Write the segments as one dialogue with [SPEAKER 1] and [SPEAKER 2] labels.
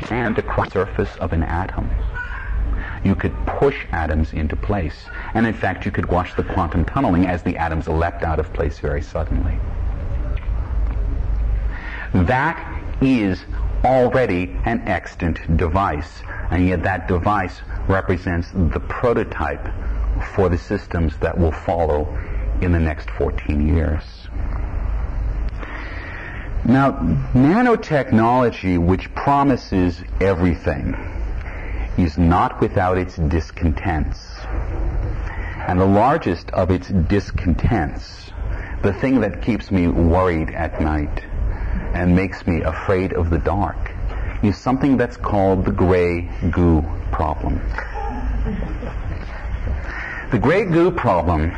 [SPEAKER 1] stand across the surface of an atom. You could push atoms into place. And in fact, you could watch the quantum tunneling as the atoms leapt out of place very suddenly. That is already an extant device, and yet that device represents the prototype for the systems that will follow in the next 14 years. Now, nanotechnology, which promises everything, is not without its discontents. And the largest of its discontents, the thing that keeps me worried at night and makes me afraid of the dark, is something that's called the gray goo problem. The gray goo problem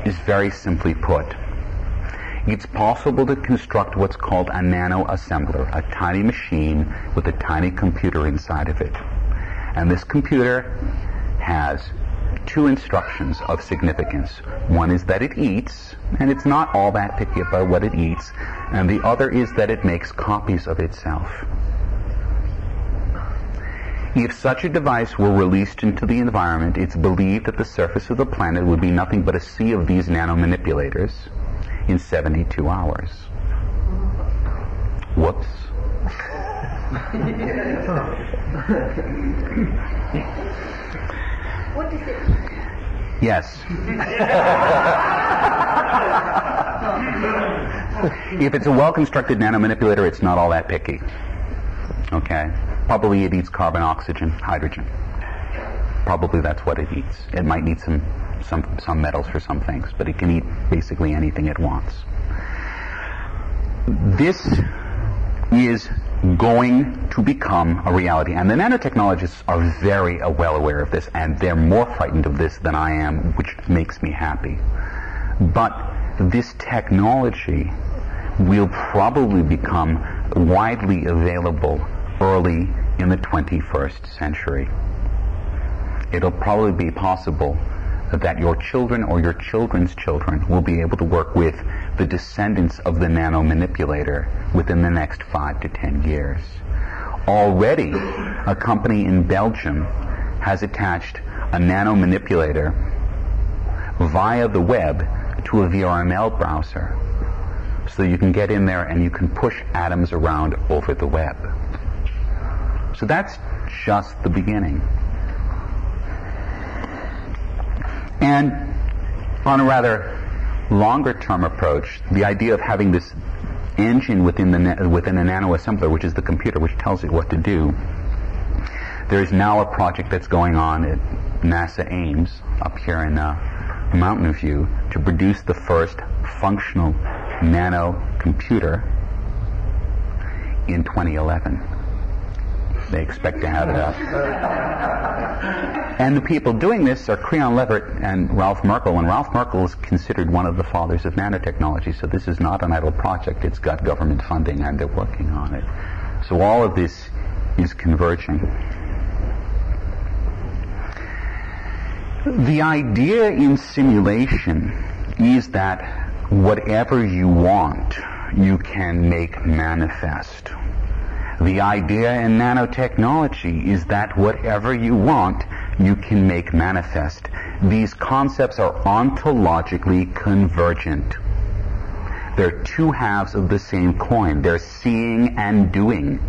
[SPEAKER 1] is very simply put. It's possible to construct what's called a nanoassembler, a tiny machine with a tiny computer inside of it. And this computer has two instructions of significance. One is that it eats, and it's not all that picky about what it eats, and the other is that it makes copies of itself. If such a device were released into the environment, it's believed that the surface of the planet would be nothing but a sea of these nanomanipulators in 72 hours. Whoops.
[SPEAKER 2] What is it?
[SPEAKER 1] Yes. If it's a well-constructed nanomanipulator, it's not all that picky. Okay? Probably it eats carbon, oxygen, hydrogen. Probably that's what it eats. It might need some metals for some things, but it can eat basically anything it wants. This is going to become a reality, and the nanotechnologists are very well aware of this, and they're more frightened of this than I am, which makes me happy. But this technology will probably become widely available early in the 21st century. It'll probably be possible that your children or your children's children will be able to work with the descendants of the nanomanipulator within the next 5 to 10 years. Already, a company in Belgium has attached a nanomanipulator via the web to a VRML browser. So you can get in there and you can push atoms around over the web. So that's just the beginning. And on a rather longer-term approach, the idea of having this engine within a nanoassembler, which is the computer which tells it what to do, there is now a project that's going on at NASA Ames up here in Mountain View to produce the first functional nano computer in 2011. They expect to have it up. And the people doing this are Creon Leverett and Ralph Merkle, and Ralph Merkle is considered one of the fathers of nanotechnology, so this is not an idle project. It's got government funding and they're working on it. So all of this is converging. The idea in simulation is that whatever you want, you can make manifest. The idea in nanotechnology is that whatever you want, you can make manifest. These concepts are ontologically convergent. They're two halves of the same coin. They're seeing and doing.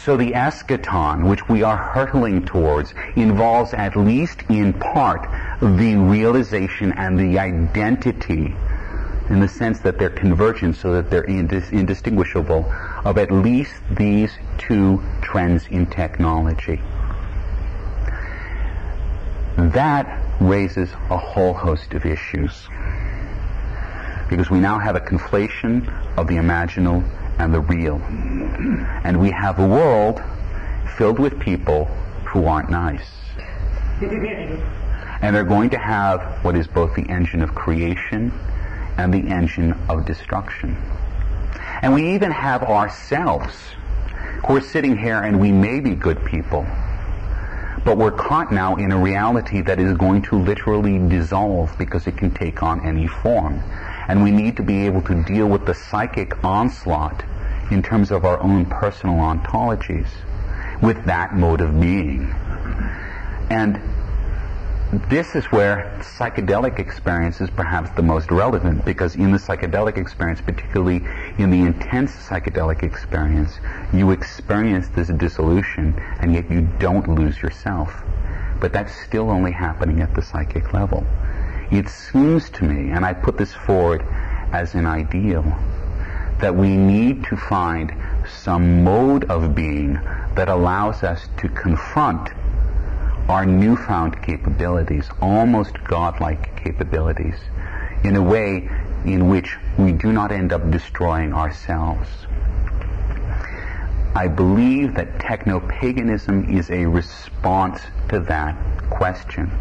[SPEAKER 1] So the eschaton, which we are hurtling towards, involves at least in part the realization and the identity, in the sense that they're convergent so that they're indistinguishable, of at least these two trends in technology. That raises a whole host of issues, because we now have a conflation of the imaginal and the real. And we have a world filled with people who aren't nice. And they're going to have what is both the engine of creation and the engine of destruction. And we even have ourselves who are sitting here, and we may be good people, but we're caught now in a reality that is going to literally dissolve because it can take on any form. And we need to be able to deal with the psychic onslaught in terms of our own personal ontologies with that mode of being. And this is where psychedelic experience is perhaps the most relevant, because in the psychedelic experience, particularly in the intense psychedelic experience, you experience this dissolution and yet you don't lose yourself. But that's still only happening at the psychic level. It seems to me, and I put this forward as an ideal, that we need to find some mode of being that allows us to confront our newfound capabilities, almost godlike capabilities, in a way in which we do not end up destroying ourselves. I believe that techno-paganism is a response to that question.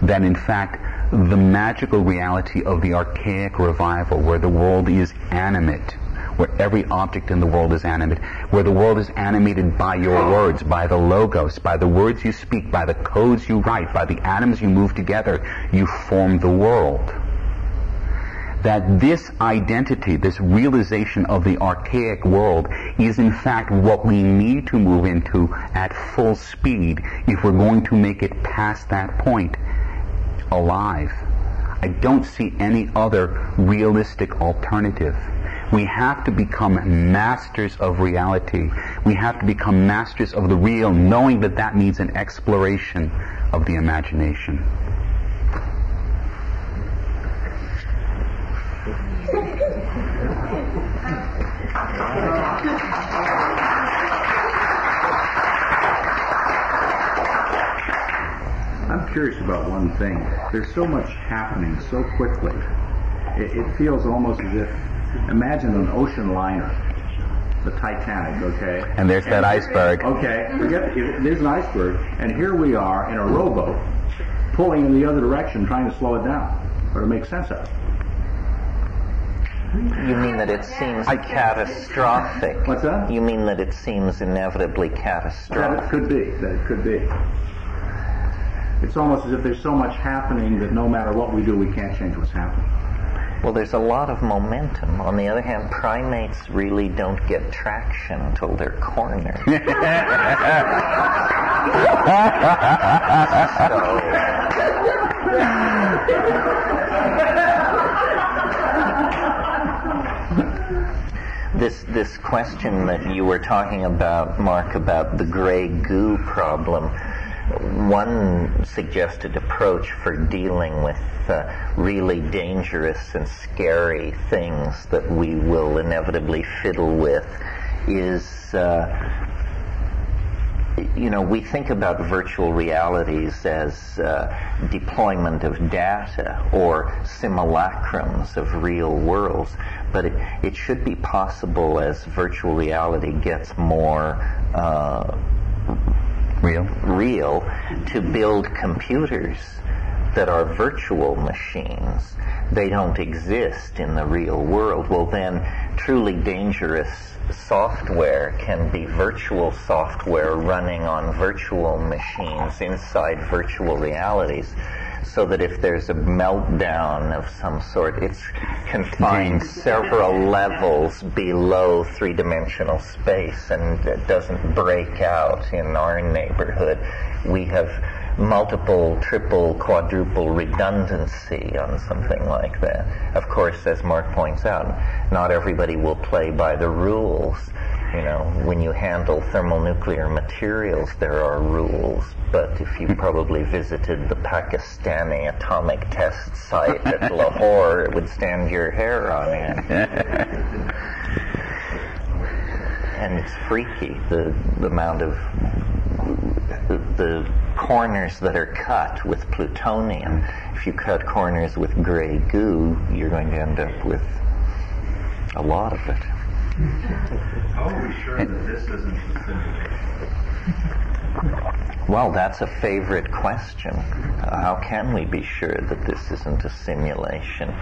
[SPEAKER 1] That in fact, the magical reality of the archaic revival, where the world is animate, where every object in the world is animate, where the world is animated by your words, by the logos, by the words you speak, by the codes you write, by the atoms you move together, you form the world. That this identity, this realization of the archaic world, is in fact what we need to move into at full speed if we're going to make it past that point alive. I don't see any other realistic alternative. We have to become masters of reality. We have to become masters of the real, knowing that that means an exploration of the imagination.
[SPEAKER 2] I'm curious about one thing. There's so much happening so quickly. It feels almost as if, imagine an ocean liner, the Titanic, okay?
[SPEAKER 1] And there's that iceberg.
[SPEAKER 2] Okay, there's an iceberg, and here we are in a rowboat, pulling in the other direction, trying to slow it down, or to make sense of it.
[SPEAKER 3] You mean that it seems catastrophic?
[SPEAKER 2] What's that?
[SPEAKER 3] You mean that it seems inevitably catastrophic?
[SPEAKER 2] That it could be. It's almost as if there's so much happening that no matter what we do, we can't change what's happening.
[SPEAKER 3] Well, there's a lot of momentum. On the other hand, primates really don't get traction until they're cornered. This question that you were talking about, Mark, about the gray goo problem, one suggested approach for dealing with really dangerous and scary things that we will inevitably fiddle with is, we think about virtual realities as deployment of data or simulacrums of real worlds, but it should be possible as virtual reality gets more real to build computers that are virtual machines. They don't exist in the real world. Well, then truly dangerous software can be virtual software running on virtual machines inside virtual realities, so that if there's a meltdown of some sort, it's confined several levels below three-dimensional space, and it doesn't break out in our neighborhood. We have multiple, triple, quadruple redundancy on something like that. Of course, as Mark points out, not everybody will play by the rules. When you handle thermonuclear materials, there are rules. But if you probably visited the Pakistani atomic test site at Lahore, it would stand your hair on end. And it's freaky, the amount of the corners that are cut with plutonium. If you cut corners with gray goo, you're going to end up with a lot of it.
[SPEAKER 2] How are we sure that this isn't a simulation?
[SPEAKER 3] Well, that's a favorite question. How can we be sure that this isn't a simulation?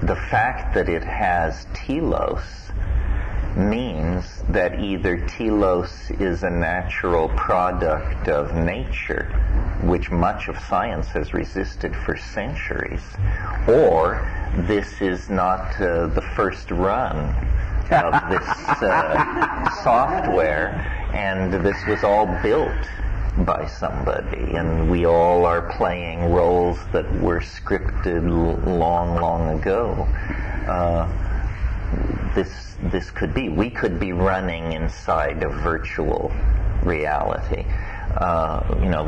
[SPEAKER 3] The fact that it has telos means that either telos is a natural product of nature, which much of science has resisted for centuries, or this is not the first run of this software, and this was all built by somebody, and we all are playing roles that were scripted long ago. This could be, we could be running inside a virtual reality.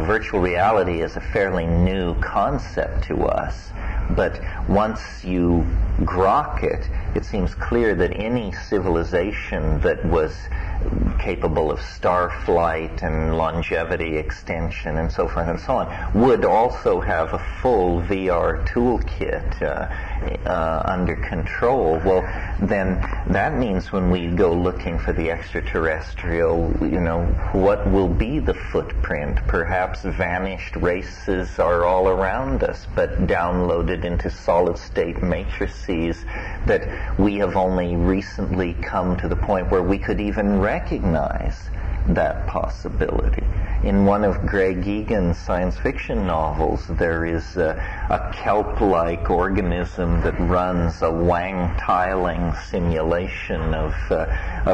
[SPEAKER 3] Virtual reality is a fairly new concept to us, but once you grok it, it seems clear that any civilization that was capable of star flight and longevity extension and so forth and so on would also have a full VR toolkit under control. Well, then that means when we go looking for the extraterrestrial, what will be the footprint? Perhaps vanished races are all around us, but downloaded into solid-state matrices that we have only recently come to the point where we could even recognize that possibility. In one of Greg Egan's science fiction novels, there is a kelp-like organism that runs a Wang tiling simulation of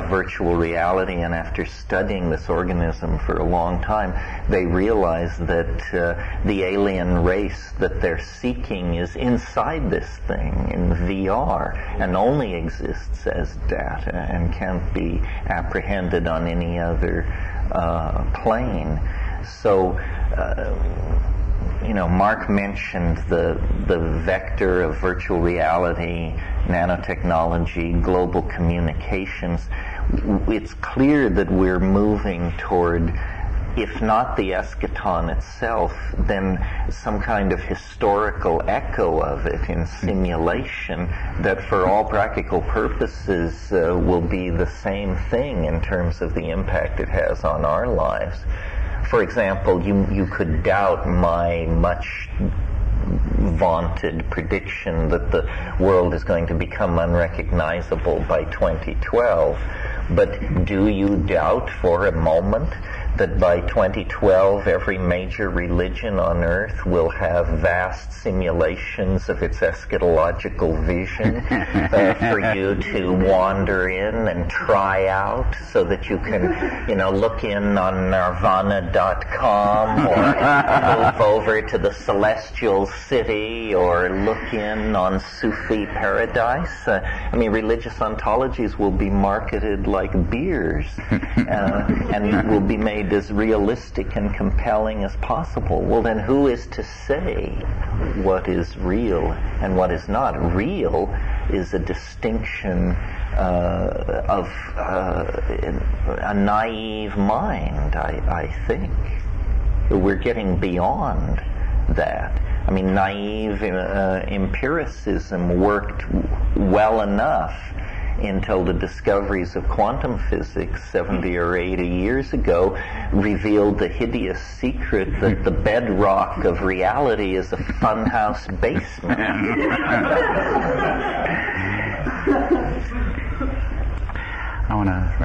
[SPEAKER 3] virtual reality, and after studying this organism for a long time, they realize that the alien race that they're seeking is inside this thing in VR and only exists as data and can't be apprehended on any other plane. So, Mark mentioned the vector of virtual reality, nanotechnology, global communications. It's clear that we're moving toward, if not the eschaton itself, then some kind of historical echo of it in simulation that for all practical purposes will be the same thing in terms of the impact it has on our lives. For example, you could doubt my much vaunted prediction that the world is going to become unrecognizable by 2012. But do you doubt for a moment that by 2012 every major religion on earth will have vast simulations of its eschatological vision for you to wander in and try out, so that you can, look in on nirvana.com or move over to the celestial city or look in on Sufi paradise? Religious ontologies will be marketed like beers and will be made as realistic and compelling as possible. Well, then who is to say what is real and what is not? Real is a distinction of a naive mind, I think. We're getting beyond that. Naive empiricism worked well enough until the discoveries of quantum physics 70 or 80 years ago revealed the hideous secret that the bedrock of reality is a funhouse basement.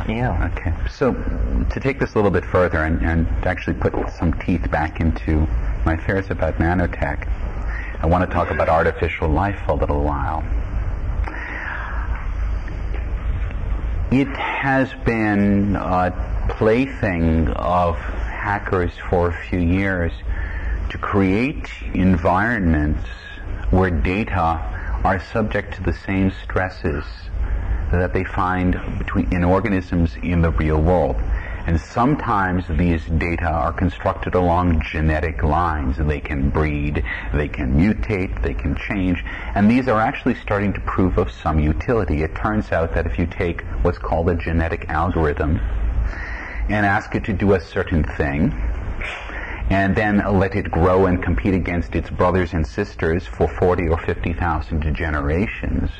[SPEAKER 1] Yeah. Okay. So, to take this a little bit further and to actually put some teeth back into my fears about nanotech, I want to talk about artificial life for a little while. It has been a plaything of hackers for a few years to create environments where data are subject to the same stresses that they find in organisms in the real world. And sometimes these data are constructed along genetic lines. They can breed, they can mutate, they can change, and these are actually starting to prove of some utility. It turns out that if you take what's called a genetic algorithm and ask it to do a certain thing, and then let it grow and compete against its brothers and sisters for 40 or 50,000 generations,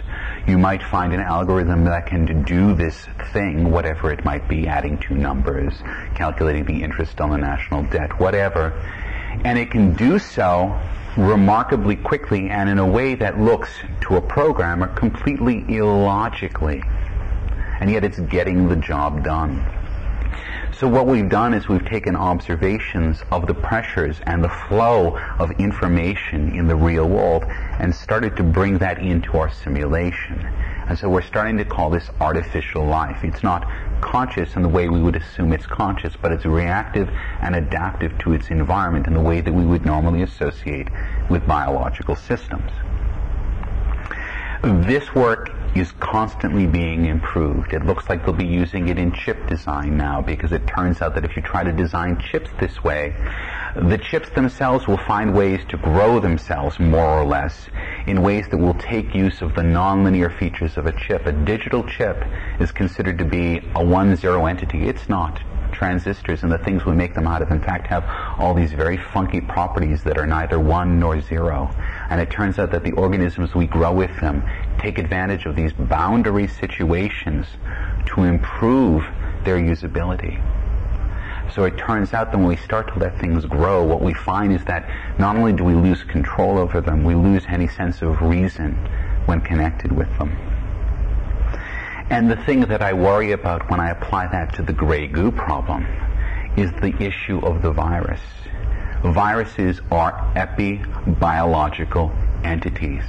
[SPEAKER 1] you might find an algorithm that can do this thing, whatever it might be, adding two numbers, calculating the interest on the national debt, whatever. And it can do so remarkably quickly and in a way that looks to a programmer completely illogically. And yet it's getting the job done. So what we've done is we've taken observations of the pressures and the flow of information in the real world and started to bring that into our simulation. And so we're starting to call this artificial life. It's not conscious in the way we would assume it's conscious, but it's reactive and adaptive to its environment in the way that we would normally associate with biological systems. This work is constantly being improved. It looks like they'll be using it in chip design now, because it turns out that if you try to design chips this way, the chips themselves will find ways to grow themselves more or less in ways that will take use of the nonlinear features of a chip. A digital chip is considered to be a 1-0 entity. It's not. Transistors and the things we make them out of, in fact, have all these very funky properties that are neither 1 nor 0. And it turns out that the organisms we grow with them take advantage of these boundary situations to improve their usability. So it turns out that when we start to let things grow, what we find is that not only do we lose control over them, we lose any sense of reason when connected with them. And the thing that I worry about when I apply that to the gray goo problem is the issue of the virus. Viruses are epi-biological entities.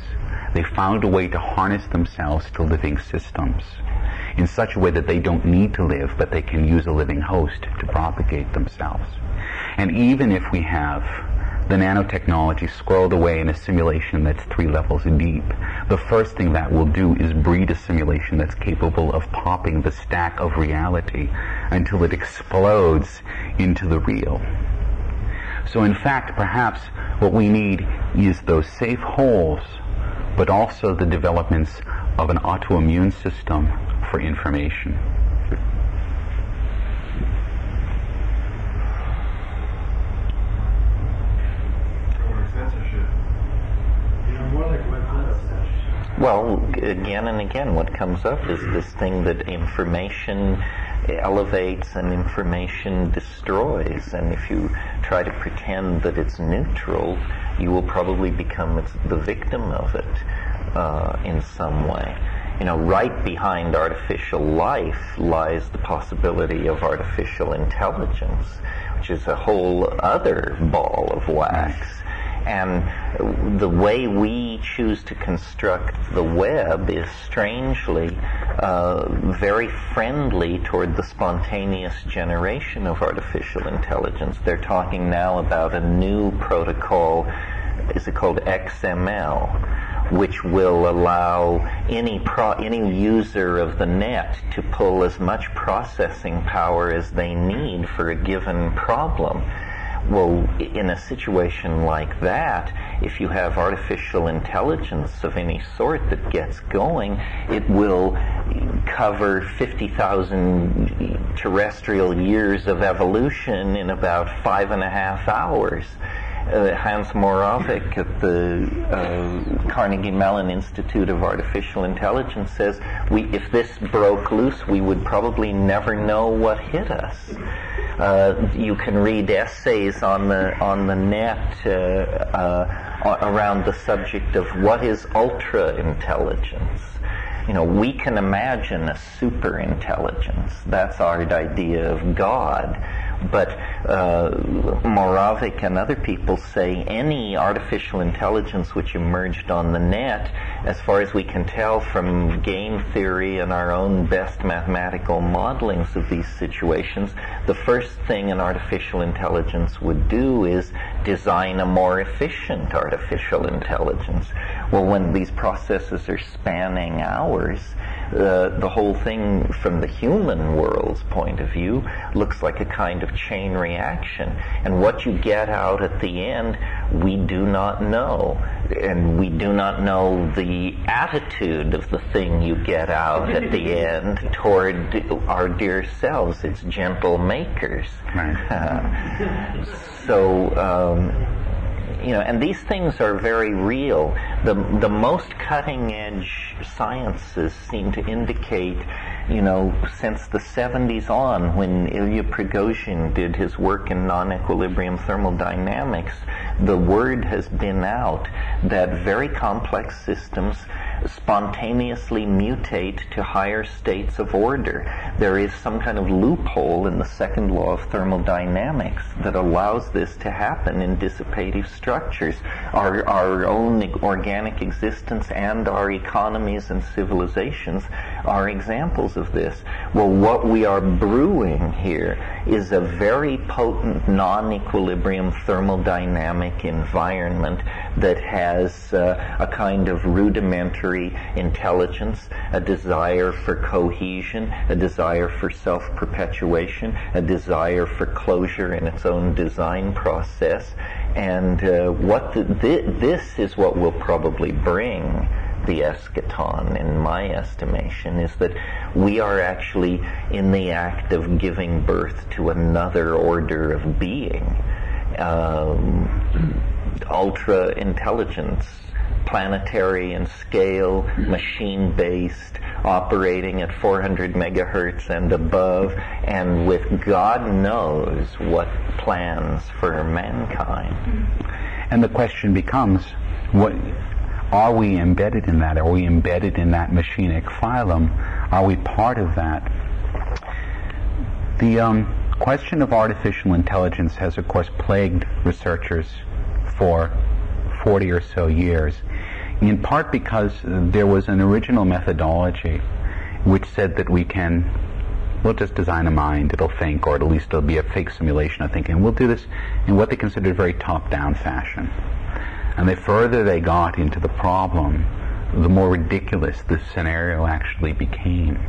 [SPEAKER 1] They found a way to harness themselves to living systems in such a way that they don't need to live, but they can use a living host to propagate themselves. And even if we have the nanotechnology squirreled away in a simulation that's 3 levels deep, the first thing that will do is breed a simulation that's capable of popping the stack of reality until it explodes into the real. So in fact, perhaps what we need is those safe holes, but also the developments of an autoimmune system for information.
[SPEAKER 3] Well, again and again, what comes up is this thing that information elevates and information destroys. And if you try to pretend that it's neutral, you will probably become the victim of it in some way. You know, right behind artificial life lies the possibility of artificial intelligence, which is a whole other ball of wax. And the way we choose to construct the web is strangely very friendly toward the spontaneous generation of artificial intelligence. They're talking now about a new protocol, is it called XML, which will allow any user of the net to pull as much processing power as they need for a given problem. Well, in a situation like that, if you have artificial intelligence of any sort that gets going, it will cover 50,000 terrestrial years of evolution in about 5.5 hours. Hans Moravec at the Carnegie Mellon Institute of Artificial Intelligence says, if this broke loose, we would probably never know what hit us. You can read essays on the net around the subject of what is ultra intelligence. You know, we can imagine a super intelligence. That's our idea of God. But Moravec and other people say any artificial intelligence which emerged on the net, as far as we can tell from game theory and our own best mathematical modelings of these situations, the first thing an artificial intelligence would do is design a more efficient artificial intelligence. Well, when these processes are spanning hours, the whole thing from the human world's point of view looks like a kind of chain reaction. And what you get out at the end, we do not know. And we do not know the attitude of the thing you get out at the end toward our dear selves, its gentle makers.
[SPEAKER 1] Right.
[SPEAKER 3] You know, and these things are very real. The most cutting-edge sciences seem to indicate, you know, since the 70s on, when Ilya Prigozhin did his work in non-equilibrium thermodynamics, the word has been out that very complex systems spontaneously mutate to higher states of order. There is some kind of loophole in the second law of thermodynamics that allows this to happen in dissipative structures. Our own organic existence and our economies and civilizations are examples of this. Well, what we are brewing here is a very potent non-equilibrium thermodynamic environment that has a kind of rudimentary intelligence, a desire for cohesion, a desire for self-perpetuation, a desire for closure in its own design process. And this is what will probably bring the eschaton, in my estimation, is that we are actually in the act of giving birth to another order of being. Ultra intelligence, planetary in scale, machine-based, operating at 400 megahertz and above, and with God knows what plans for mankind.
[SPEAKER 1] And the question becomes, what are we embedded in that? Are we embedded in that machinic phylum? Are we part of that? The question of artificial intelligence has, of course, plagued researchers for 40 or so years, in part because there was an original methodology which said that we'll just design a mind, it'll think, or at least it'll be a fake simulation of thinking. We'll do this in what they considered a very top-down fashion. And the further they got into the problem, the more ridiculous the scenario actually became.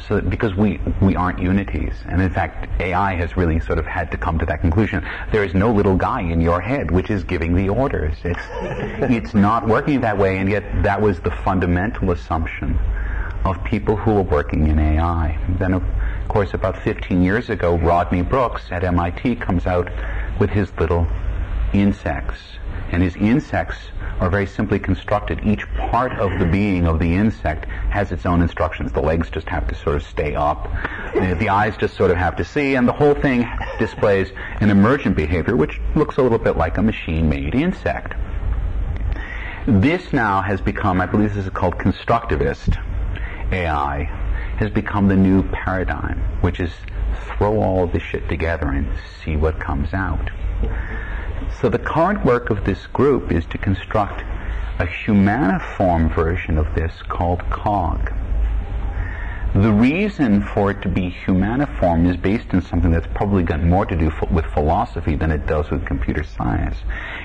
[SPEAKER 1] So because we aren't unities, and in fact AI has really sort of had to come to that conclusion. There is no little guy in your head which is giving the orders. It's not working that way, and yet that was the fundamental assumption of people who were working in AI. Then of course about 15 years ago, Rodney Brooks at MIT comes out with his little insects. And his insects are very simply constructed. Each part of the being of the insect has its own instructions. The legs just have to sort of stay up. The eyes just sort of have to see, and the whole thing displays an emergent behavior which looks a little bit like a machine-made insect. This now has become, I believe this is called constructivist AI, has become the new paradigm, which is throw all of this shit together and see what comes out. So the current work of this group is to construct a humaniform version of this called COG. The reason for it to be humaniform is based on something that's probably got more to do with philosophy than it does with computer science,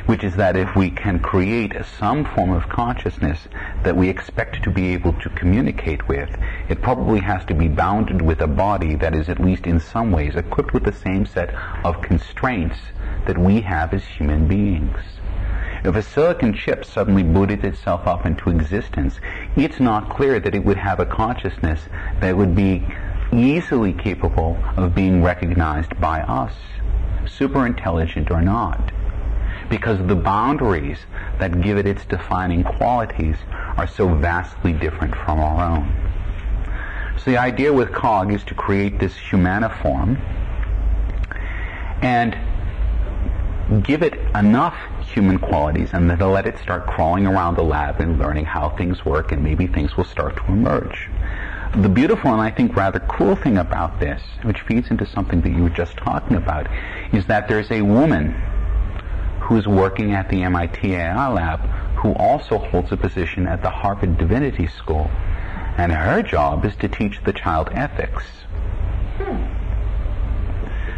[SPEAKER 1] which is that if we can create some form of consciousness that we expect to be able to communicate with, it probably has to be bounded with a body that is at least in some ways equipped with the same set of constraints that we have as human beings. If a silicon chip suddenly booted itself up into existence, it's not clear that it would have a consciousness that would be easily capable of being recognized by us, super intelligent or not, because the boundaries that give it its defining qualities are so vastly different from our own. So the idea with COG is to create this humaniform and give it enough human qualities and then to let it start crawling around the lab and learning how things work, and maybe things will start to emerge. The beautiful and I think rather cool thing about this, which feeds into something that you were just talking about, is that there's a woman who's working at the MIT AI lab who also holds a position at the Harvard Divinity School, and her job is to teach the child ethics.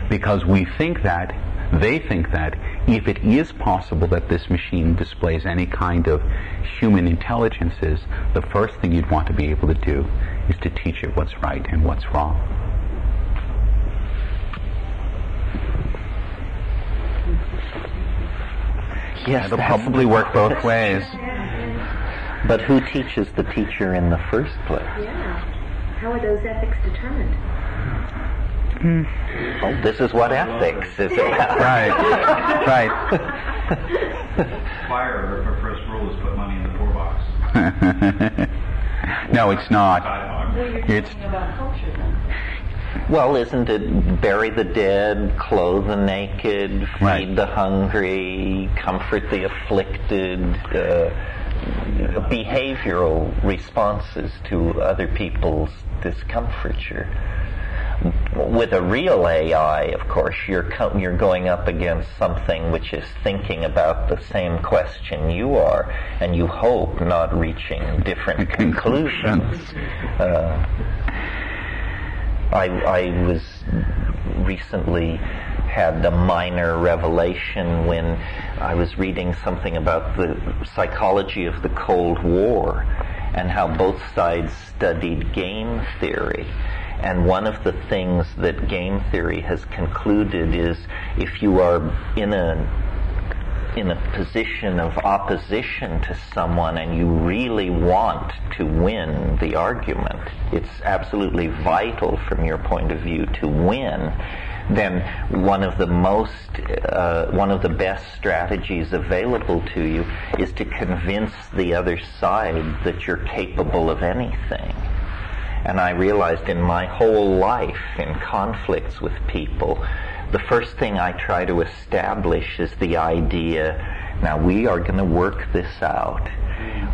[SPEAKER 1] Because they think that if it is possible that this machine displays any kind of human intelligences, the first thing you'd want to be able to do is to teach it what's right and what's wrong.
[SPEAKER 3] Yes,
[SPEAKER 1] it'll probably work both ways.
[SPEAKER 3] But who teaches the teacher in the first place?
[SPEAKER 4] Yeah. How are those ethics determined?
[SPEAKER 3] Oh, this is what ethics is about.
[SPEAKER 1] Right.
[SPEAKER 2] Fire, her first rule is put money in the poor box.
[SPEAKER 1] No, it's not.
[SPEAKER 4] Well, you're talking about culture then.
[SPEAKER 3] Well, isn't it bury the dead, clothe the naked, feed
[SPEAKER 1] Right.
[SPEAKER 3] the hungry, comfort the afflicted, behavioral responses to other people's discomfiture. With a real AI, of course, you're going up against something which is thinking about the same question you are, and you hope not reaching different conclusions. I was recently had a minor revelation when I was reading something about the psychology of the Cold War and how both sides studied game theory. And one of the things that game theory has concluded is if you are in a position of opposition to someone and you really want to win the argument, it's absolutely vital from your point of view to win, then one of the best strategies available to you is to convince the other side that you're capable of anything. And I realized in my whole life, in conflicts with people, the first thing I try to establish is the idea, now we are going to work this out.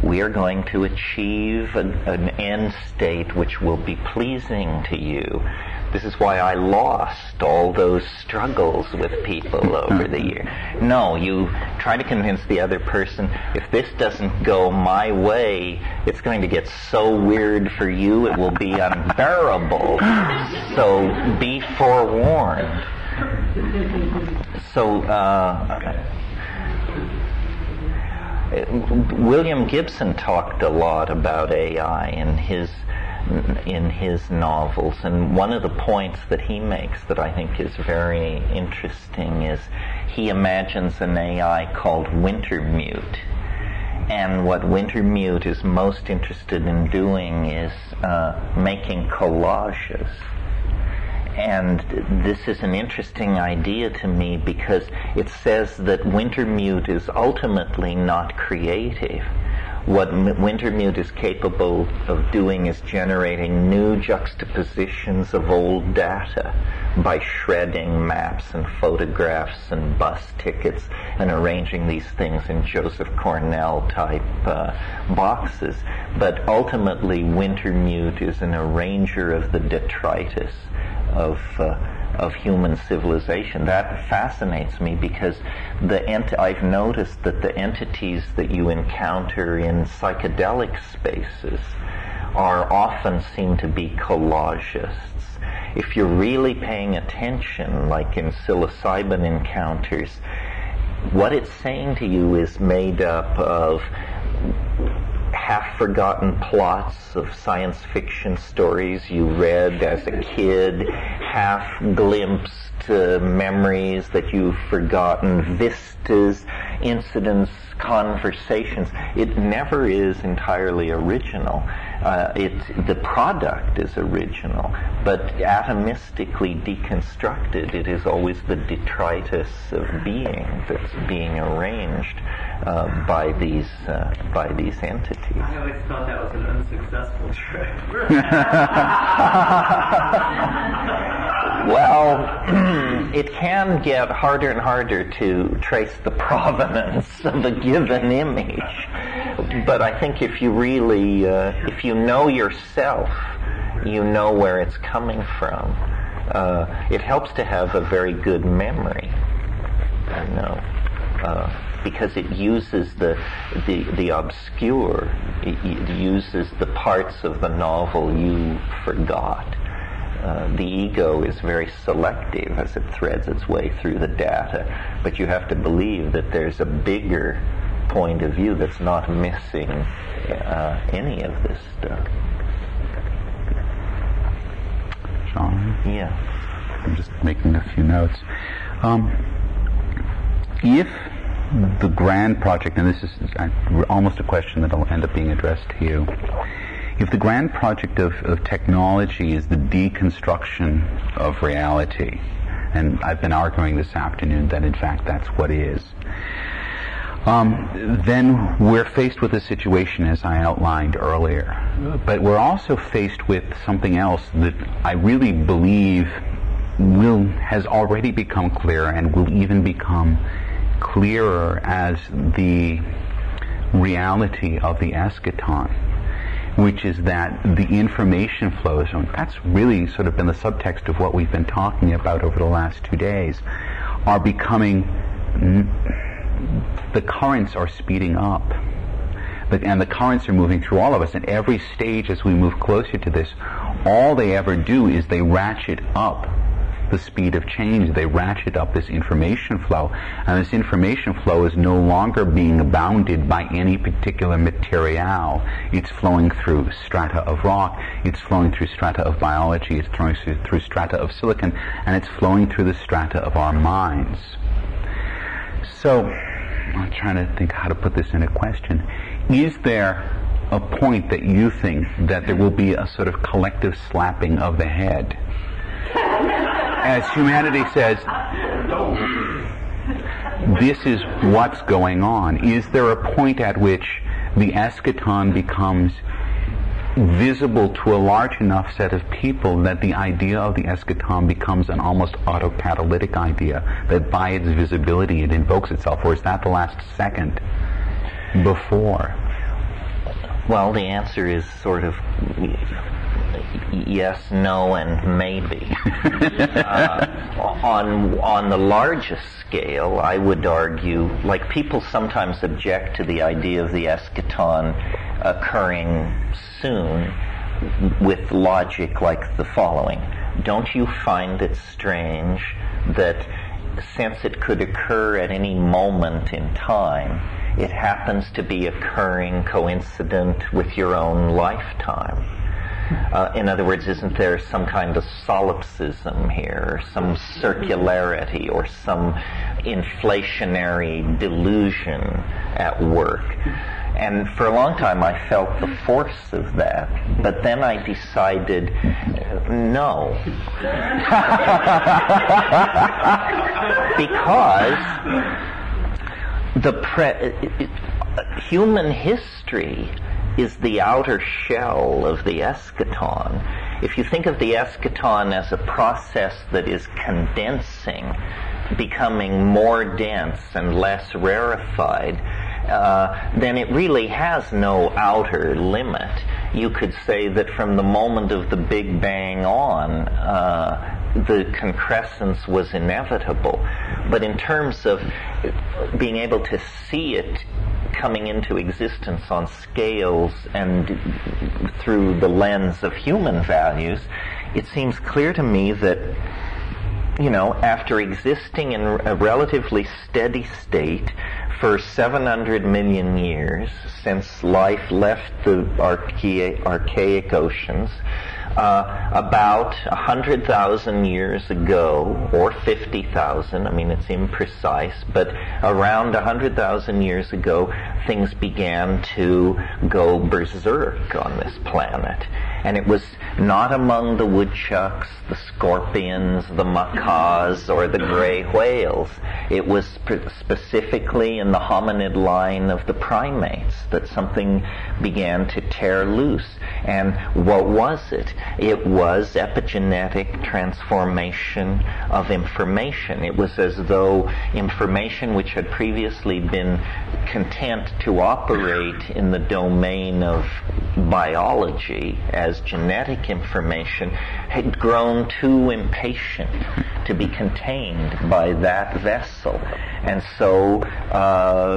[SPEAKER 3] We are going to achieve an end state which will be pleasing to you. This is why I lost all those struggles with people over the year. No, you try to convince the other person, if this doesn't go my way, it's going to get so weird for you, it will be unbearable. So be forewarned. So, William Gibson talked a lot about AI in his novels, and one of the points that he makes that I think is very interesting is he imagines an AI called Wintermute. And what Wintermute is most interested in doing is making collages. And this is an interesting idea to me because it says that Wintermute is ultimately not creative. What Wintermute is capable of doing is generating new juxtapositions of old data by shredding maps and photographs and bus tickets and arranging these things in Joseph Cornell type boxes. But ultimately Wintermute is an arranger of the detritus of human civilization. That fascinates me because I've noticed that the entities that you encounter in psychedelic spaces are often seen to be collagists. If you're really paying attention, like in psilocybin encounters, what it's saying to you is made up of half-forgotten plots of science fiction stories you read as a kid, half-glimpsed memories that you've forgotten, vistas, incidents, conversations. It never is entirely original. The product is original, but atomistically deconstructed, it is always the detritus of being that's being arranged by these entities.
[SPEAKER 5] I always thought that was an unsuccessful trip.
[SPEAKER 3] Well, it can get harder and harder to trace the provenance of a given image. But I think if you really, if you know yourself, you know where it's coming from. It helps to have a very good memory, I know, because it uses the obscure. It uses the parts of the novel you forgot. The ego is very selective as it threads its way through the data, but you have to believe that there's a bigger point of view that's not missing any of this stuff.
[SPEAKER 1] John?
[SPEAKER 3] Yeah.
[SPEAKER 1] I'm just making a few notes. If the grand project, and this is almost a question that will end up being addressed to you, if the grand project of technology is the deconstruction of reality, and I've been arguing this afternoon that in fact that's what it is, then we're faced with a situation as I outlined earlier. But we're also faced with something else that I really believe has already become clear and will even become clearer as the reality of the eschaton, which is that the information flows, and that's really sort of been the subtext of what we've been talking about over the last 2 days, are becoming, the currents are speeding up. And the currents are moving through all of us, and every stage as we move closer to this, all they ever do is they ratchet up the speed of change. They ratchet up this information flow, and this information flow is no longer being bounded by any particular material. It's flowing through strata of rock, it's flowing through strata of biology, it's flowing through strata of silicon, and it's flowing through the strata of our minds. So, I'm trying to think how to put this in a question. Is there a point that you think that there will be a sort of collective slapping of the head? As humanity says, this is what's going on. Is there a point at which the eschaton becomes visible to a large enough set of people that the idea of the eschaton becomes an almost autocatalytic idea, that by its visibility it invokes itself, or is that the last second before?
[SPEAKER 3] Well, the answer is sort of yes, no, and maybe. On the largest scale, I would argue, like people sometimes object to the idea of the eschaton occurring soon with logic like the following. Don't you find it strange that since it could occur at any moment in time, it happens to be occurring coincident with your own lifetime? In other words, isn't there some kind of solipsism here, or some circularity, or some inflationary delusion at work? And for a long time I felt the force of that, but then I decided no. Because human history is the outer shell of the eschaton. If you think of the eschaton as a process that is condensing, becoming more dense and less rarefied, then it really has no outer limit. You could say that from the moment of the Big Bang on, the concrescence was inevitable. But in terms of being able to see it coming into existence on scales and through the lens of human values, it seems clear to me that, after existing in a relatively steady state for 700 million years, since life left the archaic oceans, about 100,000 years ago, or 50,000, it's imprecise, but around 100,000 years ago, things began to go berserk on this planet. And it was not among the woodchucks, the scorpions, the macaws, or the gray whales. It was specifically in the hominid line of the primates that something began to tear loose. And what was it? It was epigenetic transformation of information. It was as though information which had previously been content to operate in the domain of biology as genetic information had grown too impatient to be contained by that vessel. And so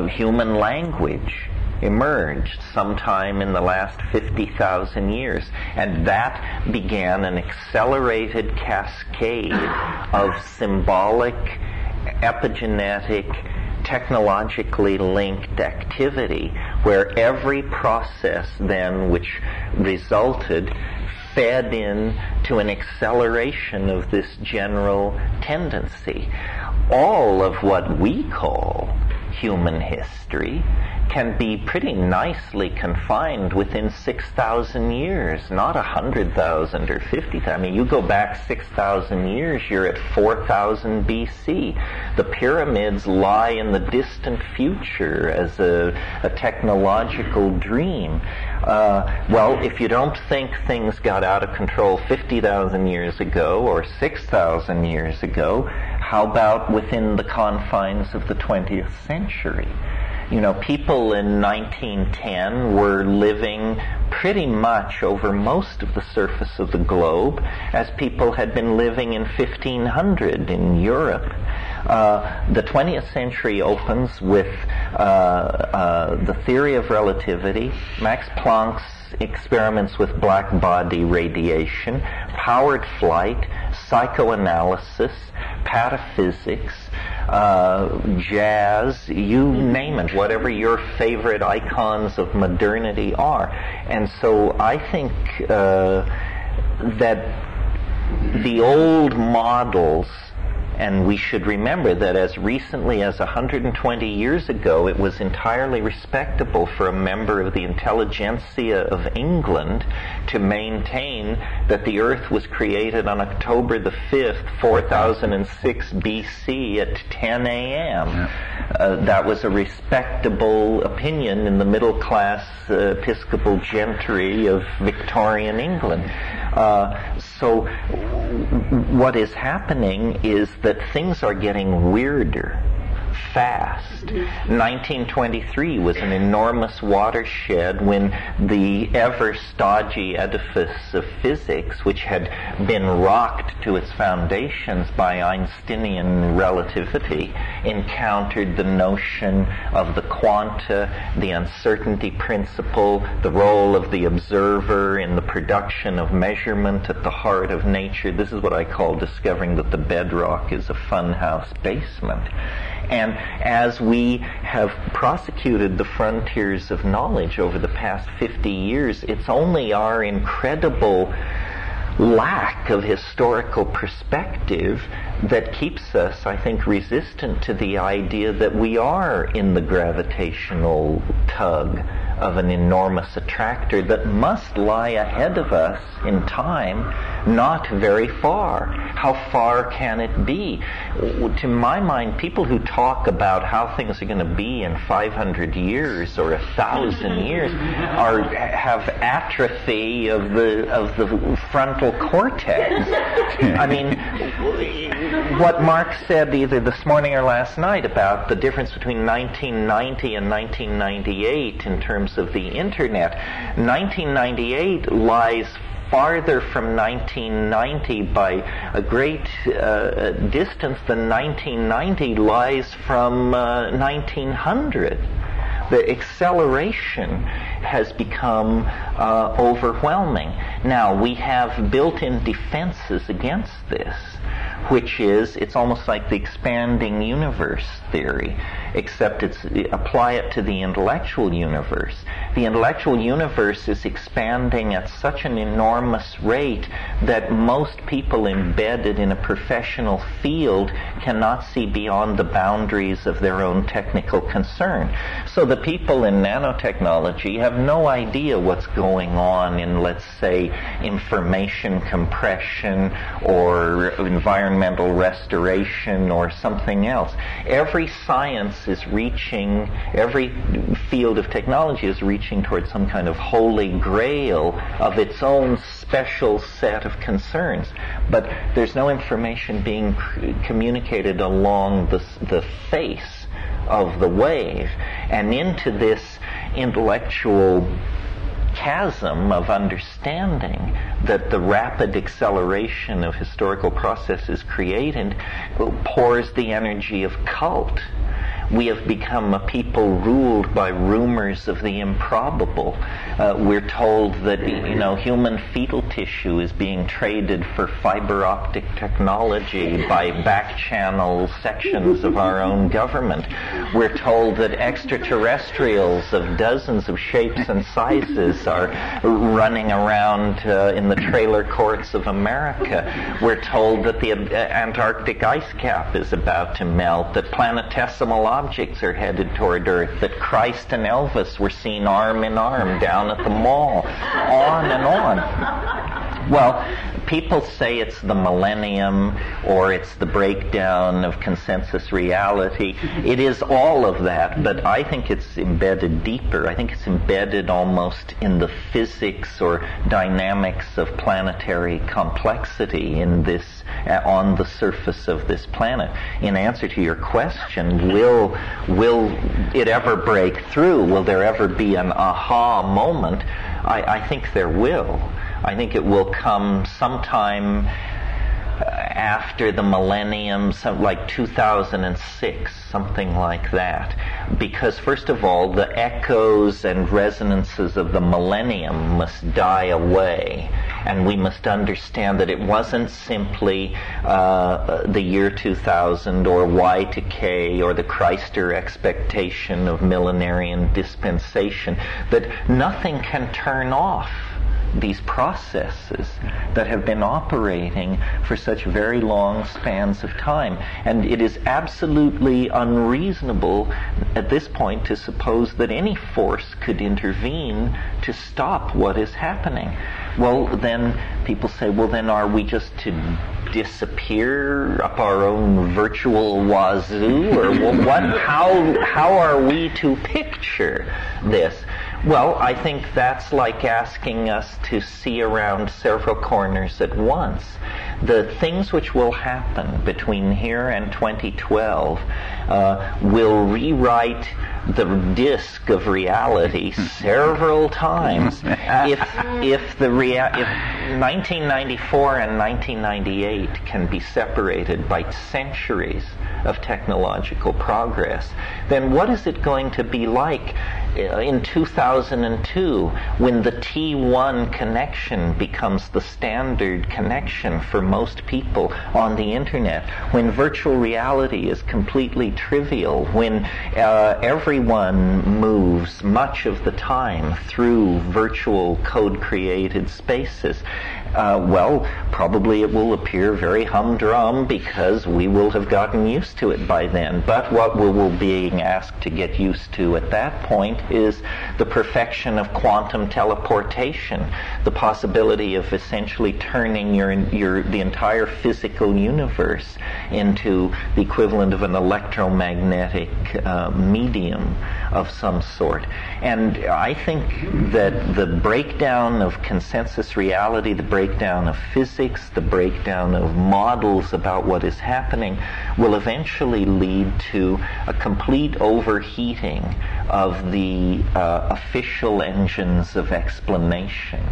[SPEAKER 3] human language emerged sometime in the last 50,000 years, and that began an accelerated cascade of symbolic, epigenetic, technologically linked activity, where every process then which resulted fed in to an acceleration of this general tendency. All of what we call human history can be pretty nicely confined within 6,000 years, not 100,000 or 50,000. You go back 6,000 years, you're at 4,000 BC. The pyramids lie in the distant future as a technological dream. Well, if you don't think things got out of control 50,000 years ago or 6,000 years ago, how about within the confines of the 20th century? People in 1910 were living pretty much over most of the surface of the globe as people had been living in 1500 in Europe. The 20th century opens with the theory of relativity, Max Planck's experiments with black body radiation, powered flight, psychoanalysis, pataphysics, jazz, you name it, whatever your favorite icons of modernity are. And so I think that the old models, and we should remember that as recently as 120 years ago, it was entirely respectable for a member of the intelligentsia of England to maintain that the Earth was created on October the 5th, 4006 BC at 10 a.m. That was a respectable opinion in the middle-class Episcopal gentry of Victorian England. So what is happening is that things are getting weirder fast. 1923 was an enormous watershed when the ever stodgy edifice of physics, which had been rocked to its foundations by Einsteinian relativity, encountered the notion of the quanta, the uncertainty principle, the role of the observer in the production of measurement at the heart of nature. This is what I call discovering that the bedrock is a funhouse basement. And as we have prosecuted the frontiers of knowledge over the past 50 years, it's only our incredible lack of historical perspective that keeps us, I think, resistant to the idea that we are in the gravitational tug of an enormous attractor that must lie ahead of us in time, not very far. How far can it be? To my mind, people who talk about how things are going to be in 500 years or 1,000 years have atrophy of the frontal cortex. I mean, what Mark said either this morning or last night about the difference between 1990 and 1998 in terms of the Internet, 1998 lies farther from 1990 by a great distance than 1990 lies from 1900. The acceleration has become overwhelming. Now, we have built-in defenses against this, which is, it's almost like the expanding universe theory, except apply it to the intellectual universe. The intellectual universe is expanding at such an enormous rate that most people embedded in a professional field cannot see beyond the boundaries of their own technical concern. So the people in nanotechnology have no idea what's going on in, let's say, information compression or environmental restoration or something else. Every science is reaching, every field of technology is reaching towards some kind of holy grail of its own special set of concerns. But there's no information being communicated along the face of the wave. And into this intellectual chasm of understanding that the rapid acceleration of historical processes created pours the energy of cult. We have become a people ruled by rumors of the improbable. We're told that, human fetal tissue is being traded for fiber optic technology by back-channel sections of our own government. We're told that extraterrestrials of dozens of shapes and sizes are running around in the trailer courts of America. We're told that the Antarctic ice cap is about to melt, that planetesimal objects are headed toward Earth, that Christ and Elvis were seen arm in arm down at the mall, on and on. Well, people say it's the millennium or it's the breakdown of consensus reality. It is all of that, but I think it's embedded deeper. I think it's embedded almost in the physics or dynamics of planetary complexity in this, on the surface of this planet. In answer to your question, will it ever break through? Will there ever be an aha moment? I think there will. I think it will come sometime after the millennium, like 2006, something like that. Because first of all, the echoes and resonances of the millennium must die away. And we must understand that it wasn't simply the year 2000 or Y2K or the Christer expectation of millenarian dispensation, that nothing can turn off these processes that have been operating for such very long spans of time. And it is absolutely unreasonable at this point to suppose that any force could intervene to stop what is happening. Well, then people say, well, then are we just to disappear up our own virtual wazoo? Or what? How are we to picture this? Well, I think that's like asking us to see around several corners at once. The things which will happen between here and 2012 will rewrite the disc of reality several times. If 1994 and 1998 can be separated by centuries of technological progress, then what is it going to be like in 2002 when the T1 connection becomes the standard connection for most people on the internet, when virtual reality is completely trivial, when everyone moves much of the time through virtual code-created spaces? Well, probably it will appear very humdrum because we will have gotten used to it by then. But what we will be being asked to get used to at that point is the perfection of quantum teleportation, the possibility of essentially turning the entire physical universe into the equivalent of an electromagnetic medium of some sort. And I think that the breakdown of consensus reality, the breakdown of physics, the breakdown of models about what is happening will eventually lead to a complete overheating of the official engines of explanation.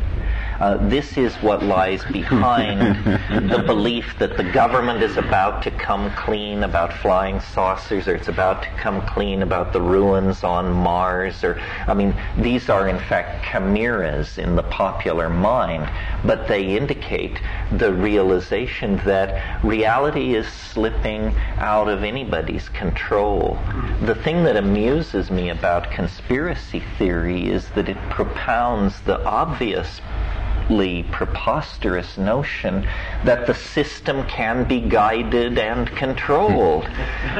[SPEAKER 3] This is what lies behind the belief that the government is about to come clean about flying saucers, or it's about to come clean about the ruins on Mars, these are in fact chimeras in the popular mind, but they indicate the realization that reality is slipping out of anybody's control. The thing that amuses me about conspiracy theory is that it propounds the obviously preposterous notion that the system can be guided and controlled.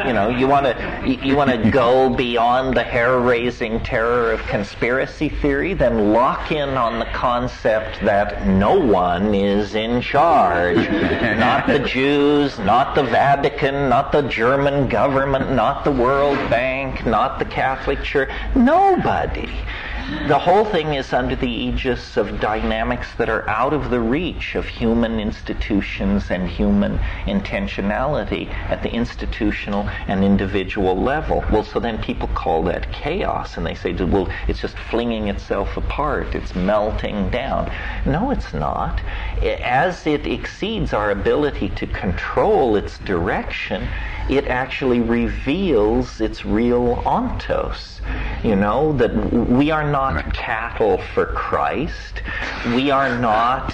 [SPEAKER 3] You want to go beyond the hair-raising terror of conspiracy theory, then lock in on the concept that no one is in charge. Not the Jews, not the Vatican, not the German government, not the World Bank, not the Catholic Church. Nobody. The whole thing is under the aegis of dynamics that are out of the reach of human institutions and human intentionality at the institutional and individual level. Well, so then people call that chaos, and they say, well, it's just flinging itself apart, it's melting down. No, it's not. As it exceeds our ability to control its direction, it actually reveals its real ontos. That we are not cattle for Christ. We are not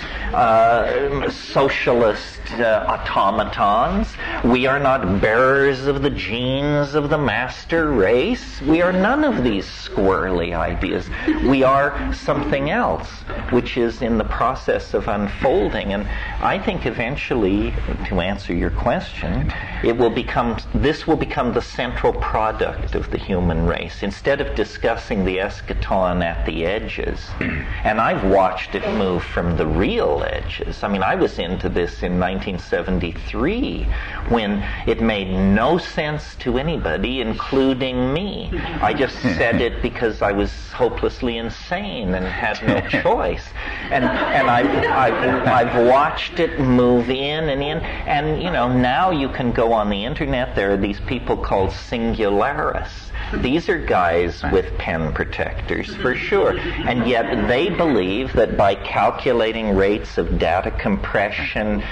[SPEAKER 3] socialist automatons. We are not bearers of the genes of the master race. We are none of these squirrely ideas. We are something else, which is in the process of unfolding. And I think eventually, to answer your question, this will become the central product of the human race. Instead of discussing the eschaton fun at the edges. And I've watched it move from the real edges. I mean, I was into this in 1973 when it made no sense to anybody, including me. I just said it because I was hopelessly insane and had no choice. And I've watched it move in and in. And, you know, now you can go on the internet. There are these people called singularists. These are guys with pen protectors, for sure. And yet they believe that by calculating rates of data compression,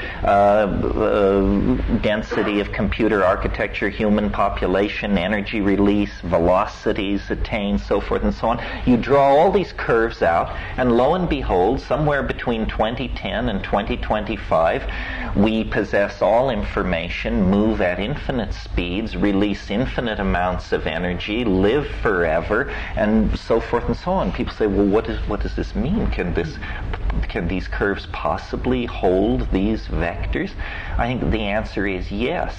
[SPEAKER 3] density of computer architecture, human population, energy release, velocities attained, so forth and so on, you draw all these curves out, and lo and behold, somewhere between 2010 and 2025, we possess all information, move at infinite speeds, release infinite amounts of energy, live forever, and so forth and so on. People say, well, what does this mean? Can these curves possibly hold these vectors? I think the answer is yes.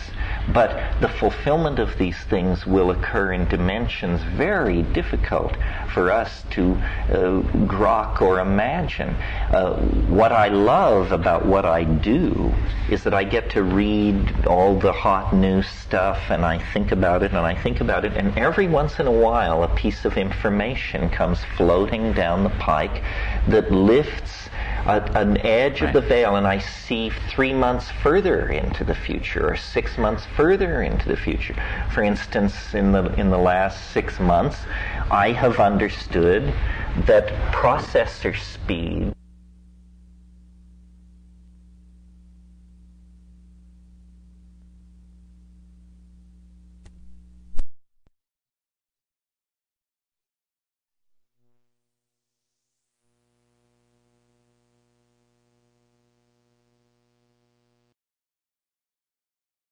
[SPEAKER 3] But the fulfillment of these things will occur in dimensions very difficult for us to grok or imagine. What I love about what I do is that I get to read all the hot new stuff, and I think about it, and I think about it, and every once in a while a piece of information comes floating down the pike that lifts an edge of the veil, and I see 3 months further into the future, or 6 months further into the future. For instance, in the last 6 months, I have understood that processor speed